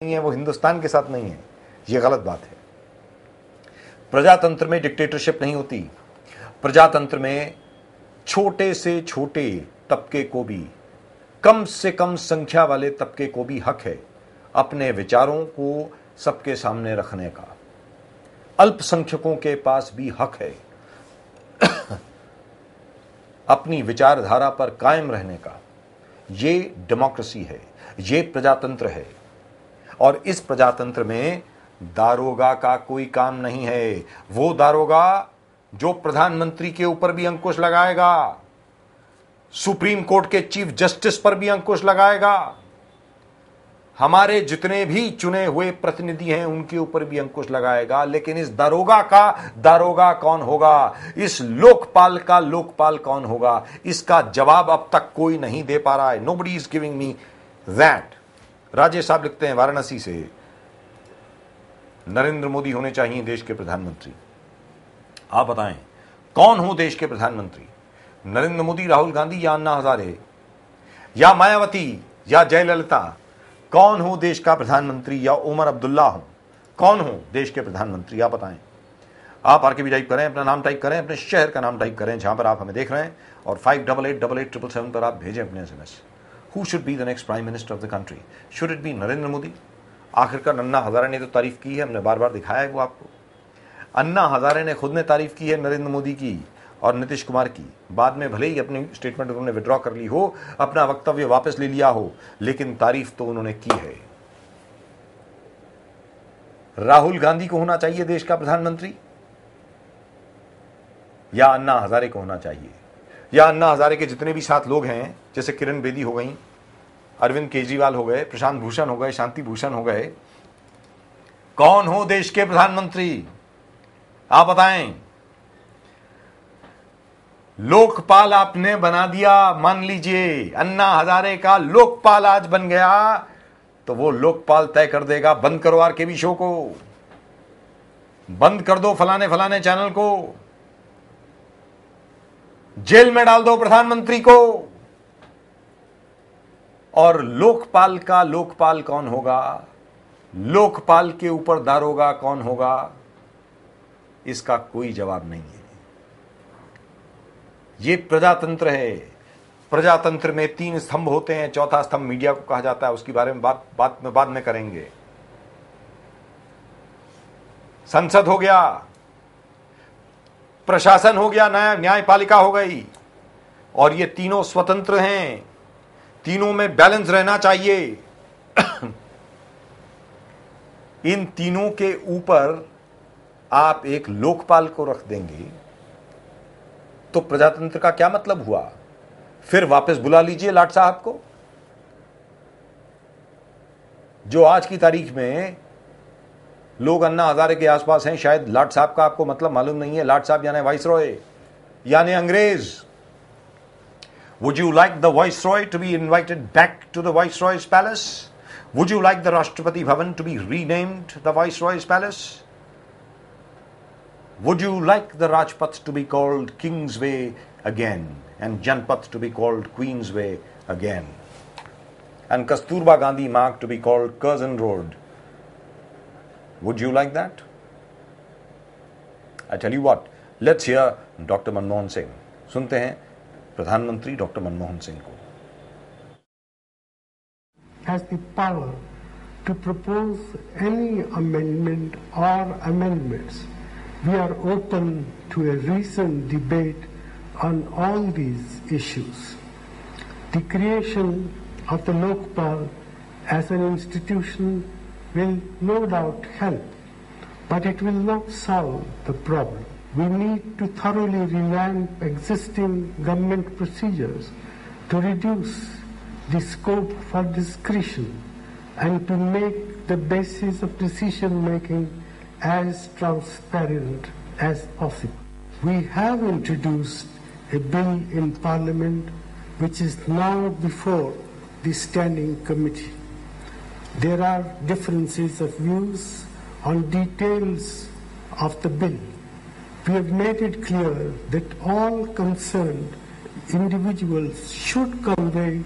नहीं है, वो हिंदुस्तान के साथ नहीं है। ये गलत बात है। प्रजातंत्र में डिक्टेटरशिप नहीं होती। प्रजातंत्र में छोटे से छोटे तबके को भी, कम से कम संख्या वाले तबके को भी हक है अपने विचारों को सबके सामने रखने का। अल्पसंख्यकों के पास भी हक है अपनी विचारधारा पर कायम रहने का। ये डेमोक्रेसी है, ये प्रजातंत्र है। और इस प्रजातंत्र में दारोगा का कोई काम नहीं है। वो दारोगा जो प्रधानमंत्री के ऊपर भी अंकुश लगाएगा, सुप्रीम कोर्ट के चीफ जस्टिस पर भी अंकुश लगाएगा, हमारे जितने भी चुने हुए प्रतिनिधि हैं उनके ऊपर भी अंकुश लगाएगा। लेकिन इस दारोगा का दारोगा कौन होगा, इस लोकपाल का लोकपाल कौन होगा, इसका जवाब अब तक कोई नहीं दे पा रहा है। Nobody is giving me that. Rajesh साहब लिखते हैं वाराणसी से, नरेंद्र मोदी होने चाहिए देश के प्रधानमंत्री। आप बताएं कौन हो देश के प्रधानमंत्री, नरेंद्र मोदी, राहुल गांधी या अन्ना हजारे या मायावती या जयललिता? कौन हो देश का प्रधानमंत्री? या उमर अब्दुल्ला हो? कौन हो देश के प्रधानमंत्री? आप बताएं। आप आरके भी टाइप करें, अपना नाम टाइप करें, अपने शहर का नाम टाइप करें जहां पर आप हमें देख रहे हैं, और 58887777 पर आप भेजें अपने SMS। Who should be the next Prime Minister of the country? Should it be Narendra Modi? आखिरकार अन्ना हजारे ने तो तारीफ की है, हमने बार बार दिखाया है वो आपको। अन्ना हजारे ने खुद ने तारीफ की है नरेंद्र मोदी की और नीतीश कुमार की। बाद में भले ही अपनी स्टेटमेंट उन्होंने विड्रॉ कर ली हो, अपना वक्तव्य वापस ले लिया हो, लेकिन तारीफ तो उन्होंने की है। राहुल गांधी को होना चाहिए देश का प्रधानमंत्री या अन्ना हजारे को होना चाहिए? या अन्ना हजारे के जितने भी साथ लोग हैं, जैसे किरण बेदी हो गई, अरविंद केजरीवाल हो गए, प्रशांत भूषण हो गए, शांति भूषण हो गए, कौन हो देश के प्रधानमंत्री? आप बताएं। लोकपाल आपने बना दिया, मान लीजिए अन्ना हजारे का लोकपाल आज बन गया, तो वो लोकपाल तय कर देगा बंद करो आरकेबी शो को, बंद कर दो फलाने फलाने चैनल को, जेल में डाल दो प्रधानमंत्री को। और लोकपाल का लोकपाल कौन होगा, लोकपाल के ऊपर दारोगा कौन होगा, इसका कोई जवाब नहीं है। ये प्रजातंत्र है। प्रजातंत्र में 3 स्तंभ होते हैं, चौथा स्तंभ मीडिया को कहा जाता है, उसके बारे में बाद में करेंगे। संसद हो गया, प्रशासन हो गया, न्यायपालिका हो गई, और ये तीनों स्वतंत्र हैं। तीनों में बैलेंस रहना चाहिए। इन तीनों के ऊपर आप एक लोकपाल को रख देंगे तो प्रजातंत्र का क्या मतलब हुआ? फिर वापस बुला लीजिए लाट साहब को, जो आज की तारीख में लोग अन्ना हजारे के आसपास हैं। शायद लाट साहब का आपको मतलब मालूम नहीं है। लाट साहब यानी वाइसरॉय, यानी अंग्रेज। Would you like the Viceroy to be invited back to the Viceroy's palace? Would you like the Rashtrapati Bhavan to be renamed the Viceroy's palace? Would you like the Rajpath to be called Kingsway again and Janpath to be called Queensway again and Kasturba Gandhi Marg to be called Curzon Road? Would you like that? I tell you what, let's hear Dr. Manmohan Singh. सुनते हैं प्रधानमंत्री doctor Manmohan Singh को। Has the power to propose any amendment or amendments. We are open to a recent debate on all these issues. The creation of the Lokpal as an institution will no doubt help, but it will not solve the problem. We need to thoroughly revamp existing government procedures to reduce the scope for discretion and to make the basis of decision making as transparent as possible. We have introduced a bill in Parliament which is now before the Standing Committee. There are differences of views on details of the bill. We have made it clear that all concerned individuals should convey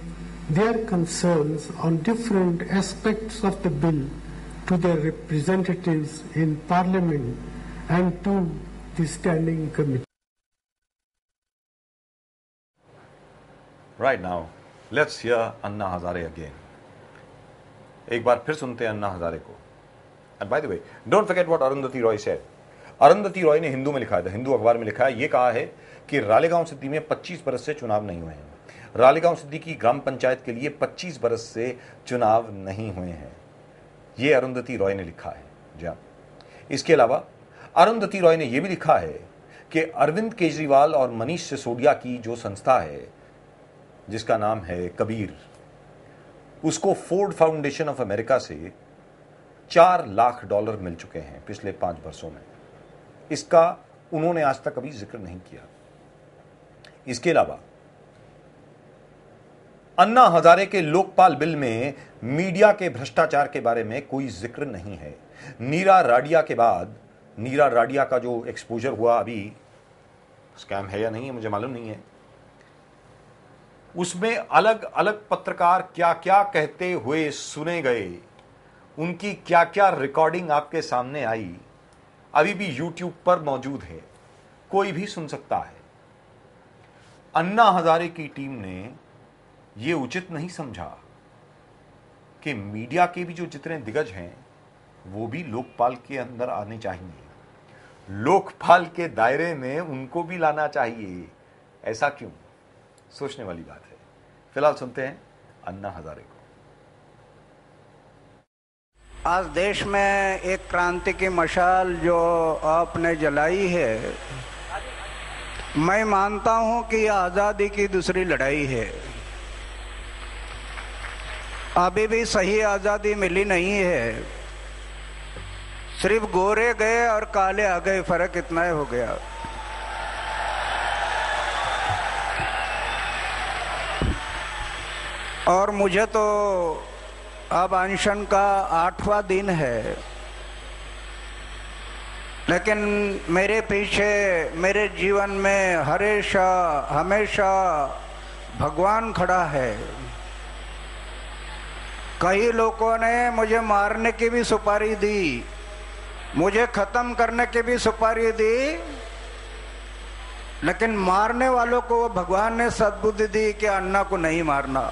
their concerns on different aspects of the bill to their representatives in Parliament and to the Standing Committee. Right now, let's hear Anna Hazare again. एक बार फिर सुनते हैं अन्ना हजारे को. And by the way, don't forget what Arundhati Roy said. Arundhati Roy ने हिंदू में लिखा है, हिंदू अखबार में लिखा है, ये कहा है कि रालेगांव सिद्धि में 25 बरस से चुनाव नहीं हुए हैं. रालेगांव सिद्धि की ग्राम पंचायत के लिए 25 बरस से चुनाव नहीं हुए हैं. ये अरुंधति रॉय ने लिखा है. जी हाँ. इसके अलावा अरुंधति रॉय ने यह भी लिखा है कि अरविंद केजरीवाल और मनीष सिसोदिया की जो संस्था है जिसका नाम है कबीर, उसको फोर्ड फाउंडेशन ऑफ अमेरिका से $4 लाख मिल चुके हैं पिछले 5 वर्षों में. इसका उन्होंने आज तक कभी जिक्र नहीं किया. इसके अलावा अन्ना हजारे के लोकपाल बिल में मीडिया के भ्रष्टाचार के बारे में कोई जिक्र नहीं है. नीरा राडिया के बाद, नीरा राडिया का जो एक्सपोजर हुआ, अभी स्कैम है या नहीं है मुझे मालूम नहीं है, उसमें अलग अलग पत्रकार क्या क्या कहते हुए सुने गए, उनकी क्या क्या रिकॉर्डिंग आपके सामने आई, अभी भी यूट्यूब पर मौजूद है, कोई भी सुन सकता है. अन्ना हजारे की टीम ने यह उचित नहीं समझा कि मीडिया के भी जो जितने दिग्गज हैं वो भी लोकपाल के अंदर आने चाहिए, लोकपाल के दायरे में उनको भी लाना चाहिए. ऐसा क्यों? सोचने वाली बात है. फिलहाल सुनते हैं अन्ना हजारे को. आज देश में एक क्रांति की मशाल जो आपने जलाई है, मैं मानता हूं कि यह आज़ादी की दूसरी लड़ाई है. अभी भी सही आज़ादी मिली नहीं है. सिर्फ गोरे गए और काले आ गए, फर्क इतना ही हो गया. और मुझे तो अब अनशन का 8वां दिन है, लेकिन मेरे पीछे मेरे जीवन में हमेशा भगवान खड़ा है. कई लोगों ने मुझे मारने की भी सुपारी दी, मुझे खत्म करने की भी सुपारी दी, लेकिन मारने वालों को भगवान ने सद्बुद्धि दी कि अन्ना को नहीं मारना.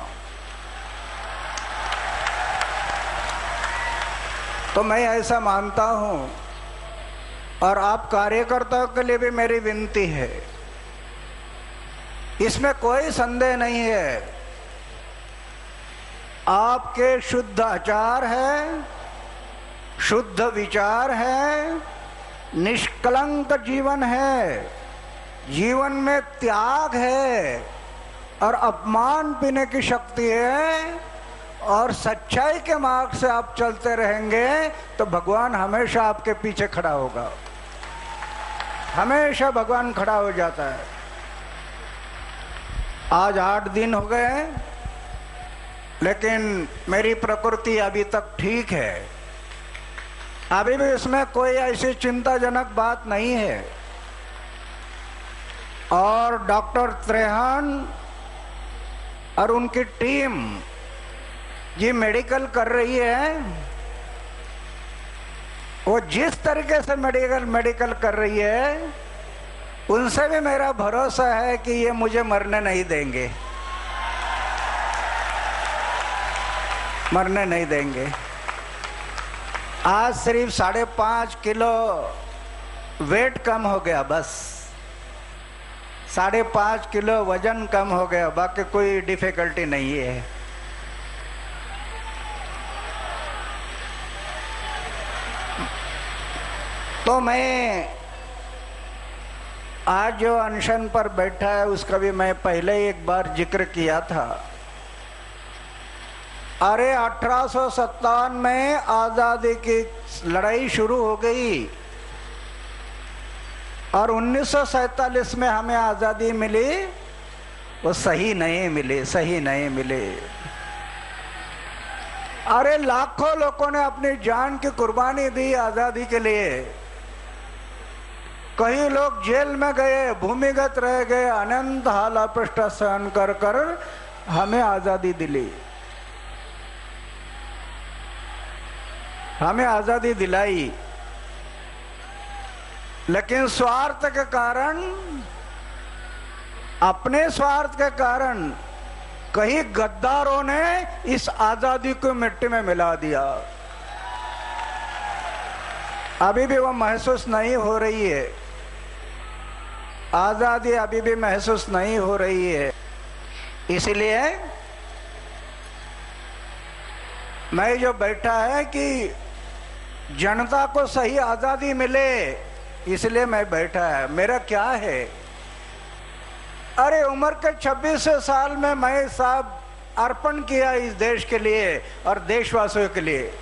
तो मैं ऐसा मानता हूं, और आप कार्यकर्ताओं के लिए भी मेरी विनती है, इसमें कोई संदेह नहीं है. आपके शुद्ध आचार है, शुद्ध विचार है, निष्कलंक जीवन है, जीवन में त्याग है और अपमान पीने की शक्ति है, और सच्चाई के मार्ग से आप चलते रहेंगे तो भगवान हमेशा आपके पीछे खड़ा होगा. हमेशा भगवान खड़ा हो जाता है. आज 8 दिन हो गए, लेकिन मेरी प्रकृति अभी तक ठीक है. अभी भी इसमें कोई ऐसी चिंताजनक बात नहीं है. और डॉक्टर त्रेहान और उनकी टीम ये मेडिकल कर रही है, वो जिस तरीके से मेडिकल कर रही है, उनसे भी मेरा भरोसा है कि ये मुझे मरने नहीं देंगे, मरने नहीं देंगे. आज सिर्फ 5.5 किलो वेट कम हो गया, बस 5.5 किलो वजन कम हो गया, बाकी कोई डिफिकल्टी नहीं है. तो मैं आज जो अनशन पर बैठा है उसका भी मैं पहले ही एक बार जिक्र किया था. अरे 1857 में आज़ादी की लड़ाई शुरू हो गई और 1947 में हमें आज़ादी मिली, वो सही नहीं मिली, सही नहीं मिली. अरे लाखों लोगों ने अपनी जान की कुर्बानी दी आज़ादी के लिए. कई लोग जेल में गए, भूमिगत रह गए, अनंत हाल अपृष्ट सहन कर कर हमें आजादी दिली, हमें आजादी दिलाई, लेकिन स्वार्थ के कारण, अपने स्वार्थ के कारण कई गद्दारों ने इस आजादी को मिट्टी में मिला दिया। अभी भी वो महसूस नहीं हो रही है, आजादी अभी भी महसूस नहीं हो रही है। इसलिए मैं जो बैठा है कि जनता को सही आजादी मिले, इसलिए मैं बैठा है। मेरा क्या है, अरे उम्र के 26 साल में मैं साहब अर्पण किया इस देश के लिए और देशवासियों के लिए।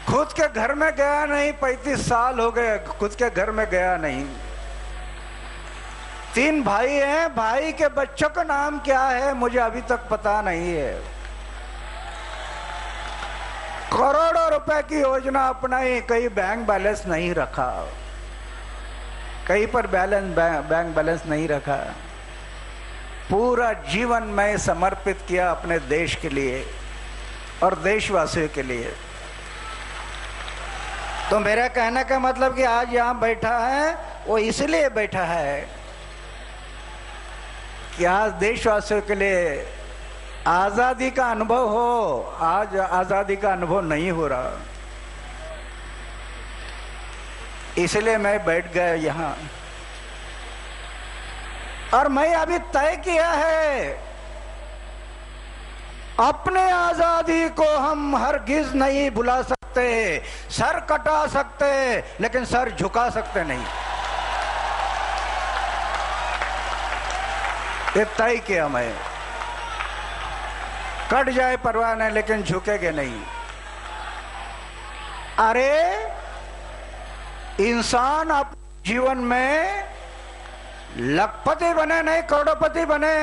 खुद के घर में गया नहीं, 35 साल हो गए खुद के घर में गया नहीं। 3 भाई हैं, भाई के बच्चों का नाम क्या है मुझे अभी तक पता नहीं है। करोड़ों रुपए की योजना अपनाई, कहीं बैंक बैलेंस नहीं रखा, कहीं पर बैंक बैलेंस नहीं रखा। पूरा जीवन मैं समर्पित किया अपने देश के लिए और देशवासियों के लिए। तो मेरा कहने का मतलब कि आज यहां बैठा है वो इसलिए बैठा है कि आज देशवासियों के लिए आजादी का अनुभव हो। आज आजादी का अनुभव नहीं हो रहा, इसलिए मैं बैठ गया यहां। और मैं अभी तय किया है, अपने आजादी को हम हरगिज नहीं भुला सकते। सर कटा सकते लेकिन सर झुका सकते नहीं, ये तय किया मैं। कट जाए परवाह नहीं, लेकिन झुकेंगे नहीं। अरे इंसान अपने जीवन में लखपति बने नहीं करोड़पति बने,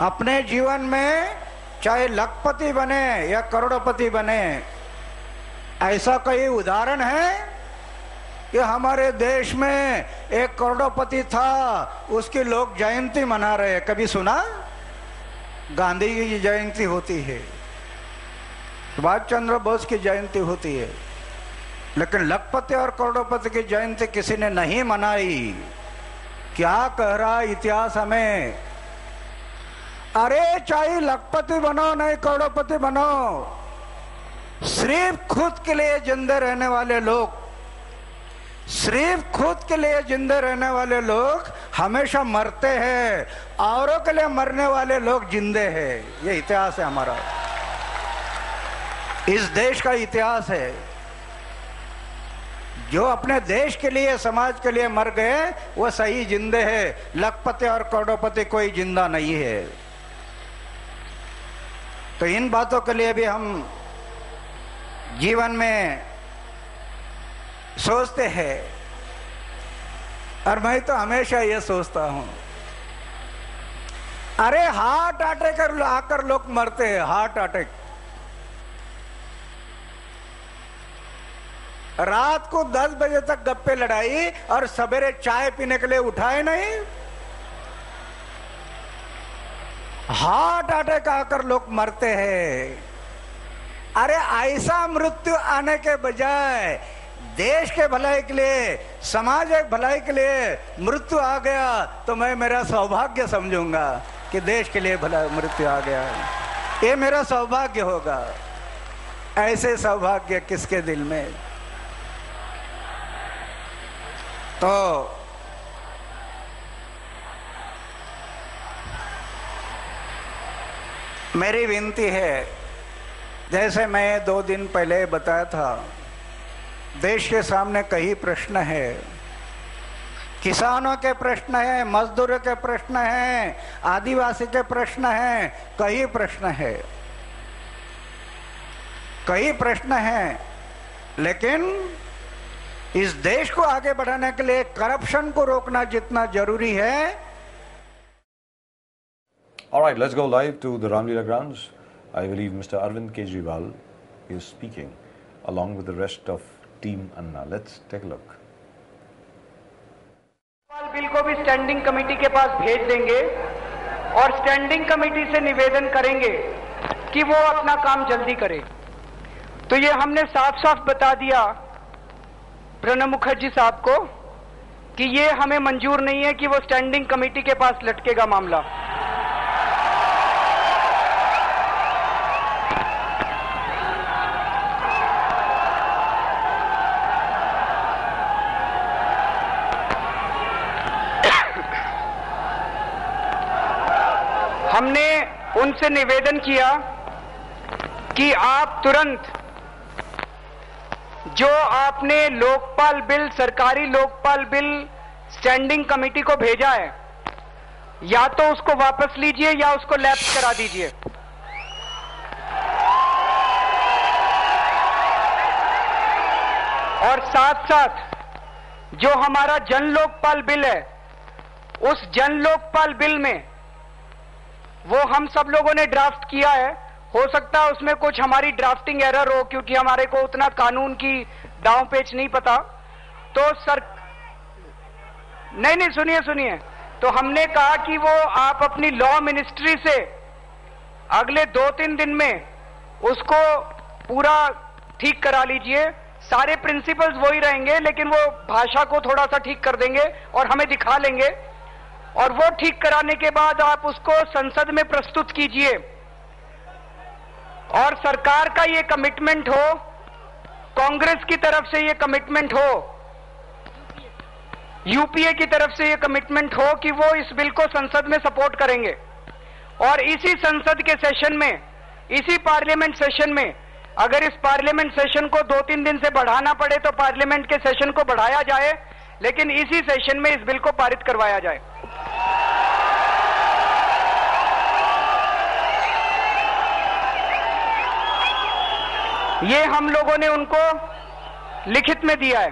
अपने जीवन में चाहे लखपति बने या करोड़पति बने। ऐसा कोई उदाहरण है कि हमारे देश में एक करोड़पति था, उसकी लोग जयंती मना रहे हैं, कभी सुना? गांधी जी की जयंती होती है, सुभाष चंद्र बोस की जयंती होती है, लेकिन लखपति और करोड़पति की जयंती किसी ने नहीं मनाई। क्या कह रहा इतिहास हमें? अरे चाहे लखपति बनो नहीं करोड़पति बनो, सिर्फ खुद के लिए जिंदे रहने वाले लोग, सिर्फ खुद के लिए जिंदे रहने वाले लोग हमेशा मरते हैं, औरों के लिए मरने वाले लोग जिंदे हैं। ये इतिहास है हमारा, इस देश का इतिहास है। जो अपने देश के लिए समाज के लिए मर गए वो सही जिंदे हैं, लखपति और करोड़पति कोई जिंदा नहीं है। तो इन बातों के लिए भी हम जीवन में सोचते हैं, और मैं तो हमेशा ये सोचता हूं, अरे हार्ट अटैक आकर लोग मरते हैं, हार्ट अटैक। रात को 10 बजे तक गप्पे लड़ाई और सवेरे चाय पीने के लिए उठाए नहीं, हार्ट अटैक आकर लोग मरते हैं। अरे ऐसा मृत्यु आने के बजाय देश के भलाई के लिए, समाज के भलाई के लिए मृत्यु आ गया तो मैं मेरा सौभाग्य समझूंगा कि देश के लिए भला मृत्यु आ गया, ये मेरा सौभाग्य होगा। ऐसे सौभाग्य किसके दिल में? तो मेरी विनती है, जैसे मैं 2 दिन पहले बताया था, देश के सामने कई प्रश्न है, किसानों के प्रश्न हैं, मजदूरों के प्रश्न हैं, आदिवासी के प्रश्न हैं, कई प्रश्न है, कई प्रश्न हैं। लेकिन इस देश को आगे बढ़ाने के लिए करप्शन को रोकना जितना जरूरी है। All right, let's go live to the Ramlila grounds. I believe Mr. Arvind Kejriwal is speaking along with the rest of Team Anna. Let's take a look. Bill को भी स्टैंडिंग कमेटी के पास भेज देंगे और स्टैंडिंग कमेटी से निवेदन करेंगे कि वो अपना काम जल्दी करे। तो ये हमने साफ साफ बता दिया प्रणब मुखर्जी साहब को कि ये हमें मंजूर नहीं है कि वो स्टैंडिंग कमेटी के पास लटकेगा मामला। हमने उनसे निवेदन किया कि आप तुरंत जो आपने लोकपाल बिल, सरकारी लोकपाल बिल स्टैंडिंग कमेटी को भेजा है, या तो उसको वापस लीजिए या उसको लैप्स करा दीजिए। और साथ साथ जो हमारा जन लोकपाल बिल है, उस जन लोकपाल बिल में वो हम सब लोगों ने ड्राफ्ट किया है। हो सकता है उसमें कुछ हमारी ड्राफ्टिंग एरर हो, क्योंकि हमारे को उतना कानून की दांव पेच नहीं पता। तो नहीं, सुनिए। तो हमने कहा कि वो आप अपनी लॉ मिनिस्ट्री से अगले 2-3 दिन में उसको पूरा ठीक करा लीजिए। सारे प्रिंसिपल्स वही रहेंगे, लेकिन वो भाषा को थोड़ा सा ठीक कर देंगे और हमें दिखा लेंगे। और वो ठीक कराने के बाद आप उसको संसद में प्रस्तुत कीजिए और सरकार का ये कमिटमेंट हो, कांग्रेस की तरफ से ये कमिटमेंट हो, यूपीए की तरफ से ये कमिटमेंट हो कि वो इस बिल को संसद में सपोर्ट करेंगे। और इसी संसद के सेशन में, इसी पार्लियामेंट सेशन में, अगर इस पार्लियामेंट सेशन को 2-3 दिन से बढ़ाना पड़े तो पार्लियामेंट के सेशन को बढ़ाया जाए, लेकिन इसी सेशन में इस बिल को पारित करवाया जाए। ये हम लोगों ने उनको लिखित में दिया है।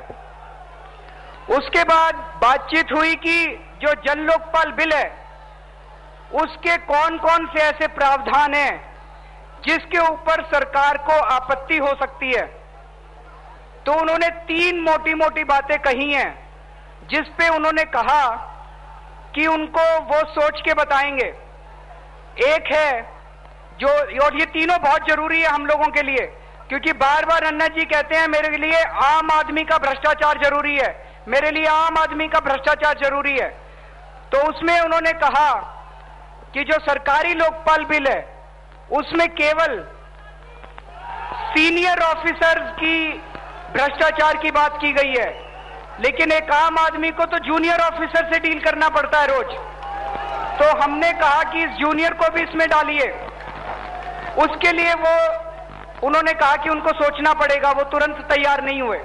उसके बाद बातचीत हुई कि जो जन लोकपाल बिल है उसके कौन कौन से ऐसे प्रावधान हैं जिसके ऊपर सरकार को आपत्ति हो सकती है। तो उन्होंने 3 मोटी मोटी बातें कही हैं जिस पे उन्होंने कहा कि उनको वो सोच के बताएंगे। एक है जो, और ये तीनों बहुत जरूरी है हम लोगों के लिए, क्योंकि बार बार अन्ना जी कहते हैं मेरे लिए आम आदमी का भ्रष्टाचार जरूरी है, मेरे लिए आम आदमी का भ्रष्टाचार जरूरी है। तो उसमें उन्होंने कहा कि जो सरकारी लोकपाल बिल है उसमें केवल सीनियर ऑफिसर्स की भ्रष्टाचार की बात की गई है, लेकिन एक आम आदमी को तो जूनियर ऑफिसर से डील करना पड़ता है रोज। तो हमने कहा कि इस जूनियर को भी इसमें डालिए। उसके लिए वो उन्होंने कहा कि उनको सोचना पड़ेगा, वो तुरंत तैयार नहीं हुए।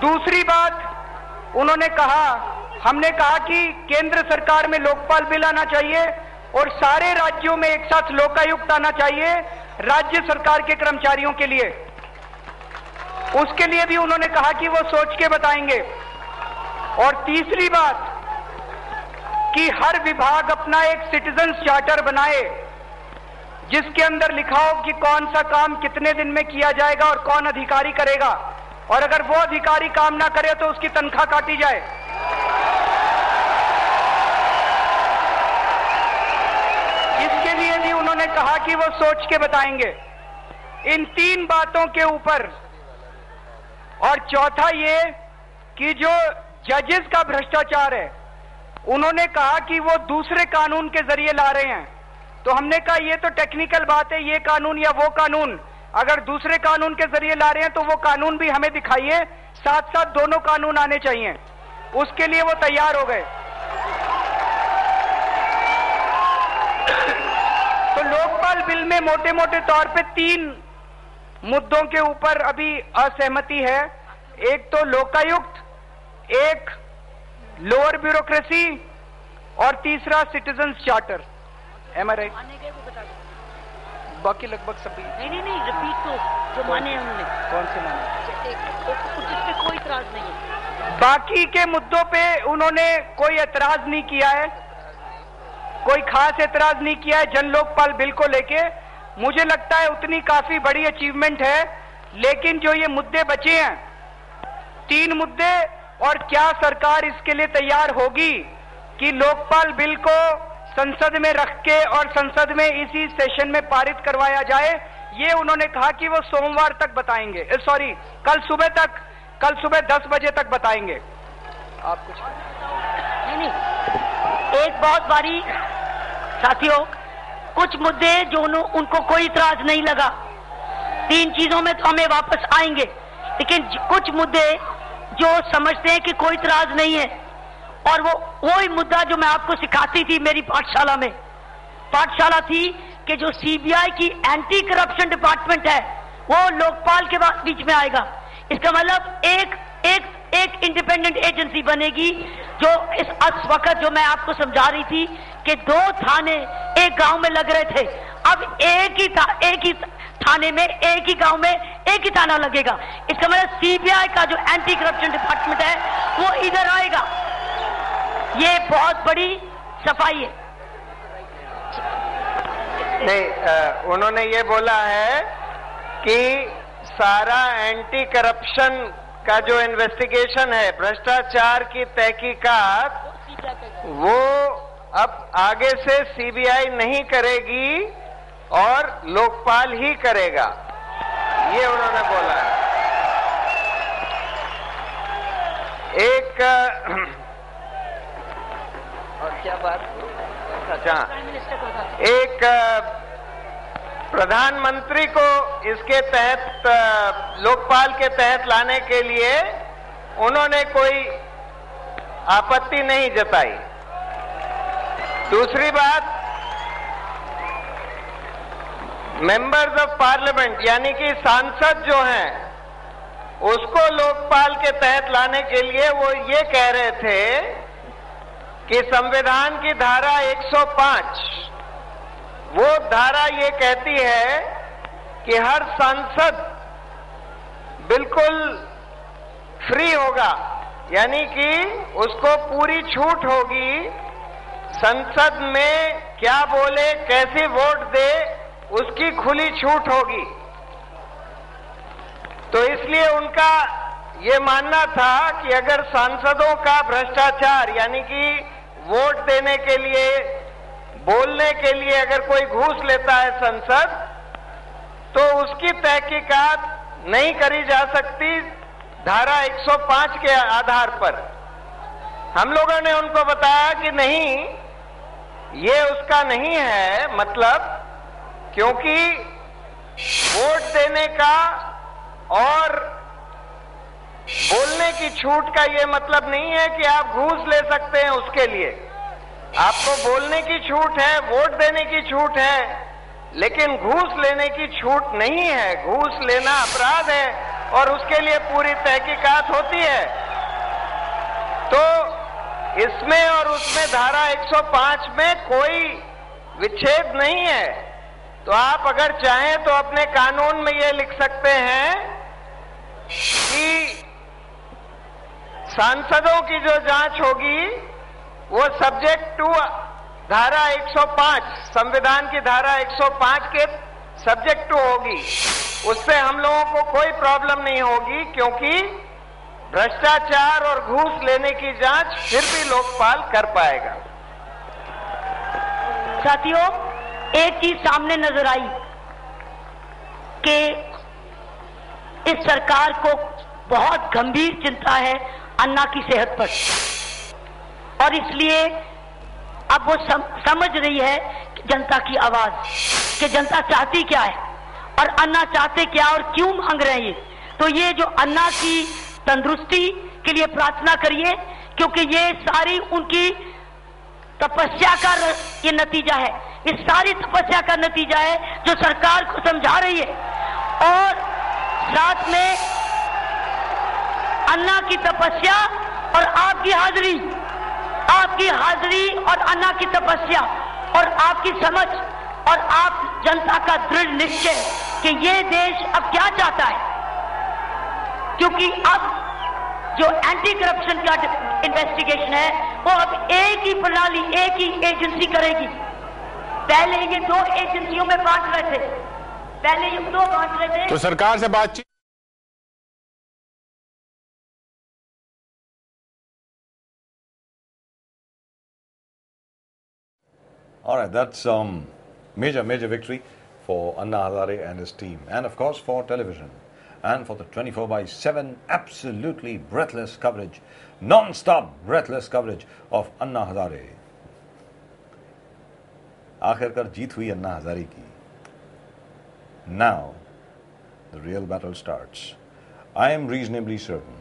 दूसरी बात उन्होंने कहा, हमने कहा कि केंद्र सरकार में लोकपाल बिल आना चाहिए और सारे राज्यों में एक साथ लोकायुक्त आना चाहिए राज्य सरकार के कर्मचारियों के लिए। उसके लिए भी उन्होंने कहा कि वो सोच के बताएंगे। और तीसरी बात कि हर विभाग अपना एक सिटीजन्स चार्टर बनाए जिसके अंदर लिखा हो कि कौन सा काम कितने दिन में किया जाएगा और कौन अधिकारी करेगा, और अगर वो अधिकारी काम ना करे तो उसकी तनख्वाह काटी जाए। इसके लिए भी उन्होंने कहा कि वो सोच के बताएंगे। इन 3 बातों के ऊपर, और चौथा ये कि जो जजेस का भ्रष्टाचार है, उन्होंने कहा कि वो दूसरे कानून के जरिए ला रहे हैं। तो हमने कहा ये तो टेक्निकल बात है, ये कानून या वो कानून, अगर दूसरे कानून के जरिए ला रहे हैं तो वो कानून भी हमें दिखाइए, साथ साथ दोनों कानून आने चाहिए। उसके लिए वो तैयार हो गए। तो लोकपाल बिल में मोटे मोटे तौर पे 3 मुद्दों के ऊपर अभी असहमति है। एक तो लोकायुक्त, एक लोअर ब्यूरोक्रेसी, और तीसरा सिटीजन्स चार्टर। एम आई राइट? बाकी लगभग सभी नहीं रिपीट तो जो माने उन्होंने। कौन से माने? जिस पे कोई इतराज नहीं है। बाकी के मुद्दों पे उन्होंने कोई एतराज नहीं किया है, कोई खास एतराज नहीं किया है जन लोकपाल बिल को लेके। मुझे लगता है उतनी काफी बड़ी अचीवमेंट है। लेकिन जो ये मुद्दे बचे हैं, 3 मुद्दे और क्या सरकार इसके लिए तैयार होगी कि लोकपाल बिल को संसद में रख के और संसद में इसी सेशन में पारित करवाया जाए? ये उन्होंने कहा कि वो सोमवार तक बताएंगे, सॉरी कल सुबह 10 बजे तक बताएंगे। आप कुछ नहीं, एक बहुत बारी साथियों, कुछ मुद्दे जो उनको कोई इतराज नहीं लगा, 3 चीजों में तो हमें वापस आएंगे, लेकिन कुछ मुद्दे जो समझते हैं कि कोई इतराज नहीं है, और वही मुद्दा जो मैं आपको सिखाती थी मेरी पाठशाला थी कि जो सीबीआई की एंटी करप्शन डिपार्टमेंट है वो लोकपाल के बीच में आएगा। इसका मतलब एक इंडिपेंडेंट एजेंसी बनेगी जो इस वक्त जो मैं आपको समझा रही थी कि 2 थाने एक गांव में लग रहे थे, अब एक ही थाने में एक ही गांव में एक ही थाना लगेगा। इसका मतलब सीबीआई का जो एंटी करप्शन डिपार्टमेंट है वो इधर आएगा। ये बहुत बड़ी सफाई है। नहीं, उन्होंने ये बोला है कि सारा एंटी करप्शन का जो इन्वेस्टिगेशन है, भ्रष्टाचार की तहकीकात, वो अब आगे से सीबीआई नहीं करेगी और लोकपाल ही करेगा, ये उन्होंने बोला है। एक और क्या बात, अच्छा, एक प्रधानमंत्री को इसके तहत लोकपाल के तहत लाने के लिए उन्होंने कोई आपत्ति नहीं जताई। दूसरी बात, मेंबर्स ऑफ पार्लियामेंट यानी कि सांसद जो हैं उसको लोकपाल के तहत लाने के लिए वो ये कह रहे थे कि संविधान की धारा 105 वो धारा ये कहती है कि हर सांसद बिल्कुल फ्री होगा, यानी कि उसको पूरी छूट होगी, संसद में क्या बोले, कैसे वोट दे, उसकी खुली छूट होगी। तो इसलिए उनका ये मानना था कि अगर सांसदों का भ्रष्टाचार यानी कि वोट देने के लिए, बोलने के लिए अगर कोई घूस लेता है संसद, तो उसकी तहकीकात नहीं करी जा सकती धारा 105 के आधार पर। हम लोगों ने उनको बताया कि नहीं, ये उसका नहीं है मतलब, क्योंकि वोट देने का और बोलने की छूट का ये मतलब नहीं है कि आप घूस ले सकते हैं उसके लिए। आपको बोलने की छूट है, वोट देने की छूट है, लेकिन घूस लेने की छूट नहीं है। घूस लेना अपराध है और उसके लिए पूरी तहकीकात होती है। तो इसमें और उसमें धारा 105 में कोई विच्छेद नहीं है। तो आप अगर चाहें तो अपने कानून में ये लिख सकते हैं कि सांसदों की जो जांच होगी वो सब्जेक्ट टू धारा 105, संविधान की धारा 105 के सब्जेक्ट टू होगी। उससे हम लोगों को कोई प्रॉब्लम नहीं होगी, क्योंकि भ्रष्टाचार और घूस लेने की जांच फिर भी लोकपाल कर पाएगा। साथियों, एक चीज सामने नजर आई कि इस सरकार को बहुत गंभीर चिंता है अन्ना की सेहत पर, और इसलिए अब वो समझ रही है कि जनता की आवाज, कि जनता चाहती क्या है और अन्ना चाहते क्या और क्यों मांग रहे हैं। तो ये जो अन्ना की तंदुरुस्ती के लिए प्रार्थना करिए, क्योंकि ये सारी उनकी तपस्या का ये नतीजा है। इस सारी तपस्या का नतीजा है जो सरकार को समझा रही है, और साथ में अन्ना की तपस्या और आपकी हाजिरी और अन्ना की तपस्या और आपकी समझ और आप जनता का दृढ़ निश्चय कि ये देश अब क्या चाहता है। क्योंकि अब जो एंटी करप्शन का इन्वेस्टिगेशन है वो अब एक ही प्रणाली, एक ही एजेंसी करेगी। पहले ये 2 एजेंसियों में बांट रहे थे, तो सरकार से बातचीत All right, that's major victory for Anna Hazare and his team, and of course for television, and for the 24/7 absolutely breathless coverage, non-stop breathless coverage of Anna Hazare. आखिरकार जीत हुई अन्ना हजारे की. Now, the real battle starts. I am reasonably certain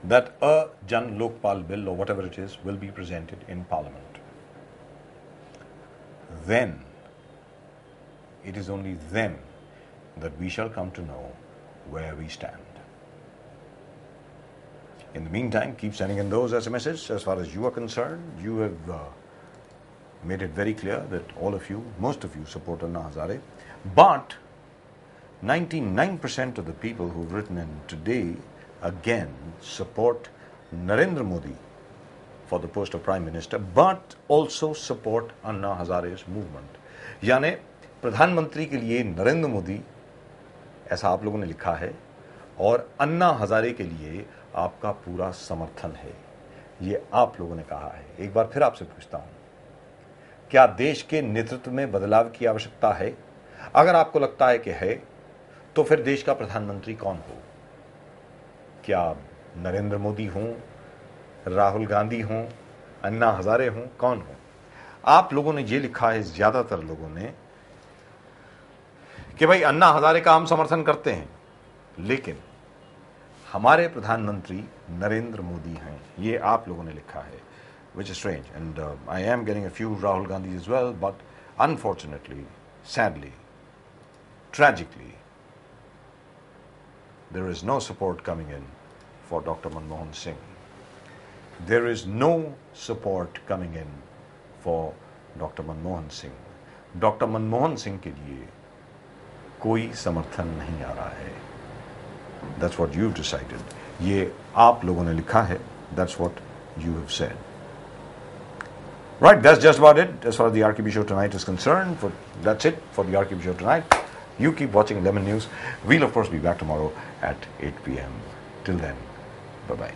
that a Jan Lokpal bill or whatever it is will be presented in Parliament. Then, it is only then that we shall come to know where we stand. In the meantime, keep sending in those SMSs. As far as you are concerned, you have made it very clear that all of you, most of you, support Anna Hazare. But 99% of the people who've written in today again support Narendra Modi for the post of Prime Minister, but also support Anna Hazare's movement. यानी प्रधानमंत्री के लिए नरेंद्र मोदी, ऐसा आप लोगों ने लिखा है, और अन्ना हजारे के लिए आपका पूरा समर्थन है. ये आप लोगों ने कहा है. एक बार फिर आपसे पूछता हूं, क्या देश के नेतृत्व में बदलाव की आवश्यकता है? अगर आपको लगता है कि है, तो फिर देश का प्रधानमंत्री कौन हो? क्या नरेंद्र मोदी हों, राहुल गांधी हों, अन्ना हजारे हों, कौन हो? आप लोगों ने ये लिखा है, ज्यादातर लोगों ने, कि भाई अन्ना हजारे का हम समर्थन करते हैं, लेकिन हमारे प्रधानमंत्री नरेंद्र मोदी हैं. ये आप लोगों ने लिखा है, which is strange. And I am getting a few Rahul Gandhis as well, but unfortunately, sadly, tragically, there is no support coming in for Dr. Manmohan Singh. There is no support coming in for Dr. Manmohan Singh. Dr. Manmohan Singh के लिए कोई समर्थन नहीं आ रहा है. That's what you've decided. ये आप लोगों ने लिखा है. That's what you have said. Right, that's just about it as far as the RKB show tonight is concerned. That's it for the RKB show tonight. You keep watching Lemon News. We'll of course be back tomorrow at 8 p.m. Till then, bye-bye.